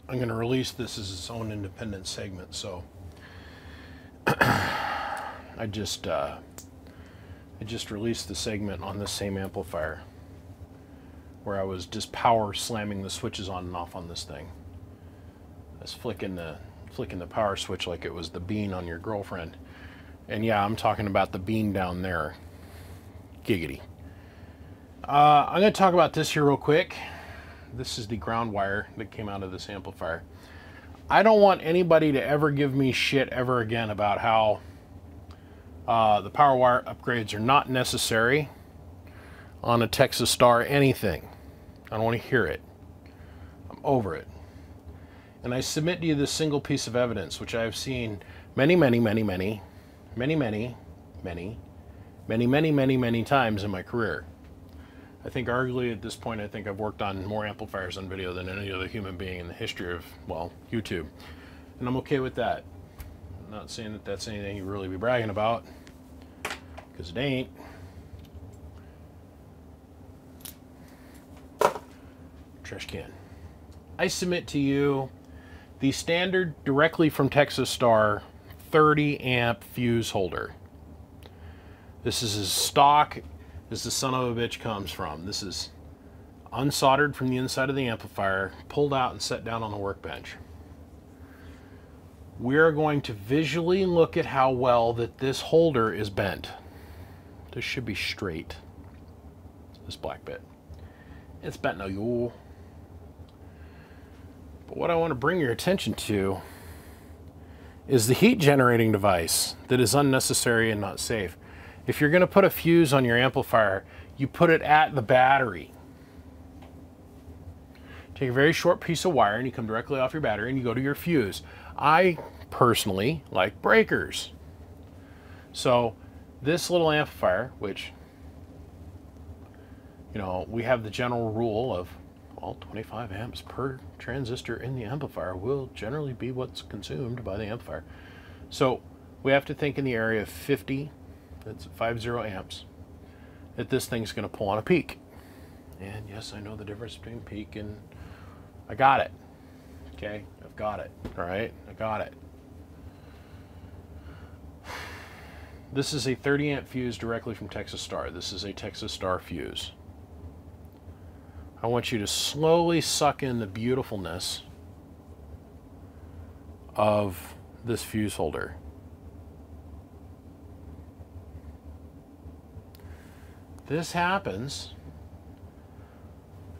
I'm going to release this as its own independent segment. So I just released the segment on this same amplifier where I was just power slamming the switches on and off on this thing. I was flicking the power switch like it was the bean on your girlfriend. And yeah, I'm talking about the bean down there. Giggity. I'm going to talk about this here real quick. This is the ground wire that came out of this amplifier. I don't want anybody to ever give me shit ever again about how the power wire upgrades are not necessary on a Texas Star anything. I don't want to hear it. I'm over it. And I submit to you this single piece of evidence, which I have seen many times in my career. I think arguably at this point, I think I've worked on more amplifiers on video than any other human being in the history of, well, YouTube. And I'm okay with that. I'm not saying that that's anything you really be bragging about, because it ain't. Trash can. I submit to you the standard directly from Texas Star 30 amp fuse holder. This is as stock as the son of a bitch comes from. This is unsoldered from the inside of the amplifier, pulled out and set down on the workbench. We're going to visually look at how well that this holder is bent. This should be straight. This black bit. It's bent now, you. But what I want to bring your attention to is the heat generating device that is unnecessary and not safe. If you're going to put a fuse on your amplifier, you put it at the battery. Take a very short piece of wire and you come directly off your battery and you go to your fuse. I personally like breakers. So this little amplifier, which, you know, we have the general rule of, well, 25 amps per transistor in the amplifier will generally be what's consumed by the amplifier. So we have to think in the area of 50, that's 50 amps, that this thing's going to pull on a peak. And yes, I know the difference between peak and I got it. Okay, I've got it. All right, I got it. This is a 30 amp fuse directly from Texas Star. This is a Texas Star fuse. I want you to slowly suck in the beautifulness of this fuse holder. This happens.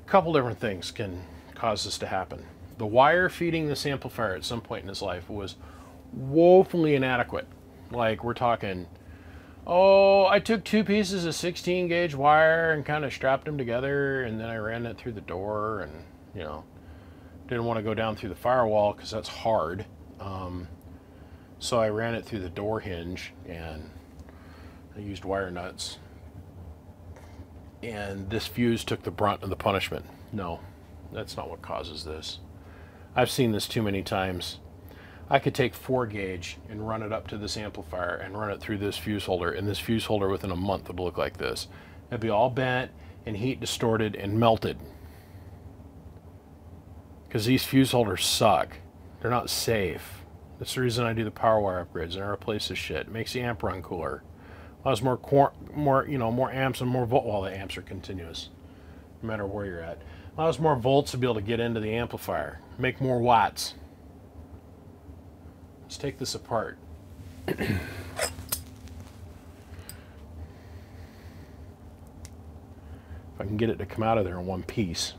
A couple different things can cause this to happen. The wire feeding this amplifier at some point in his life was woefully inadequate. Like, we're talking, oh, I took two pieces of 16 gauge wire and kind of strapped them together, and then I ran it through the door, and, you know, didn't want to go down through the firewall because that's hard. So I ran it through the door hinge, and I used wire nuts. And this fuse took the brunt of the punishment. No, that's not what causes this. I've seen this too many times. I could take 4 gauge and run it up to this amplifier and run it through this fuse holder, and this fuse holder within a month would look like this. It'd be all bent and heat distorted and melted. Because these fuse holders suck. They're not safe. That's the reason I do the power wire upgrades and I replace this shit. It makes the amp run cooler. Allows more amps and more volt. Well, the amps are continuous, no matter where you're at. Allows more volts to be able to get into the amplifier, make more watts. Let's take this apart. If I can get it to come out of there in one piece.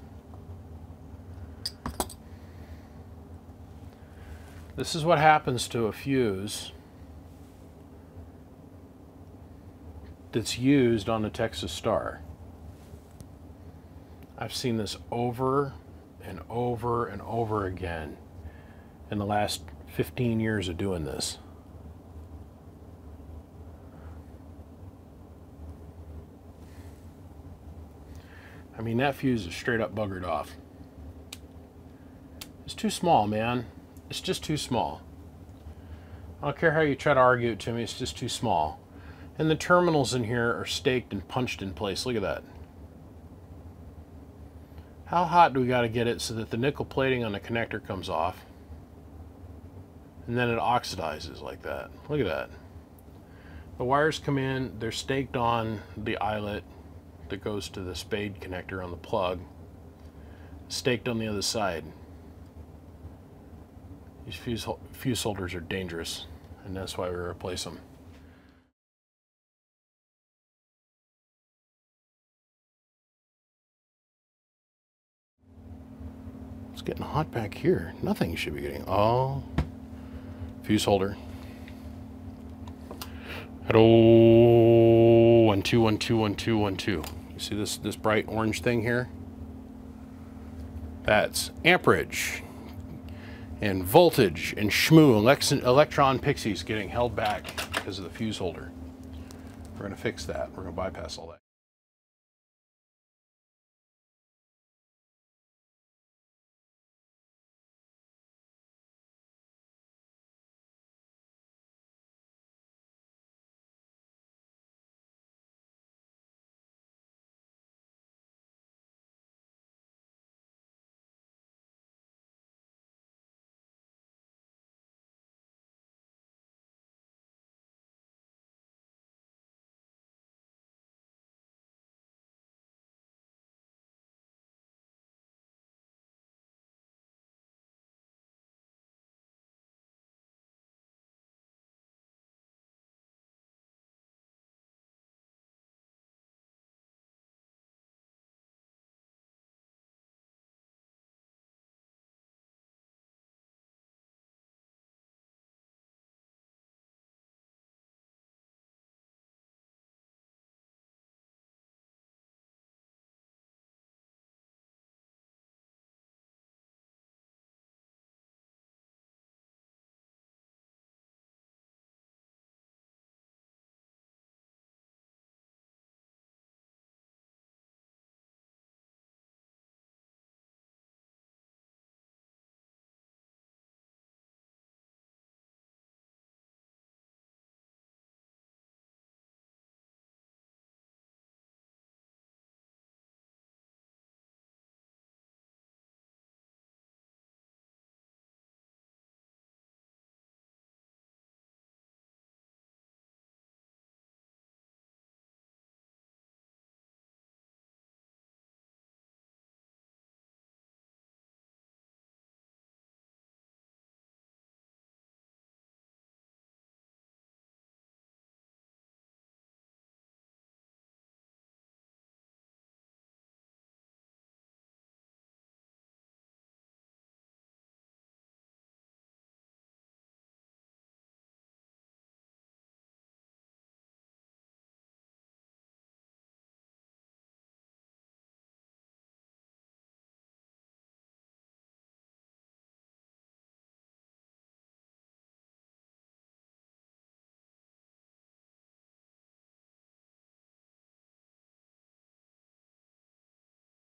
This is what happens to a fuse that's used on the Texas Star. I've seen this over and over and over again in the last 15 years of doing this. I mean, that fuse is straight up buggered off. It's too small, man. It's just too small. I don't care how you try to argue it to me, it's just too small. And the terminals in here are staked and punched in place. Look at that. How hot do we got to get it so that the nickel plating on the connector comes off? And then it oxidizes like that. Look at that. The wires come in, they're staked on the eyelet that goes to the spade connector on the plug, staked on the other side. These fuse holders are dangerous, and that's why we replace them. It's getting hot back here. Nothing should be getting. Oh, fuse holder. Hello, 1 2 1 2 1 2 1 2. You see this bright orange thing here? That's amperage and voltage and shmoo, electron pixies getting held back because of the fuse holder. We're going to fix that. We're going to bypass all that.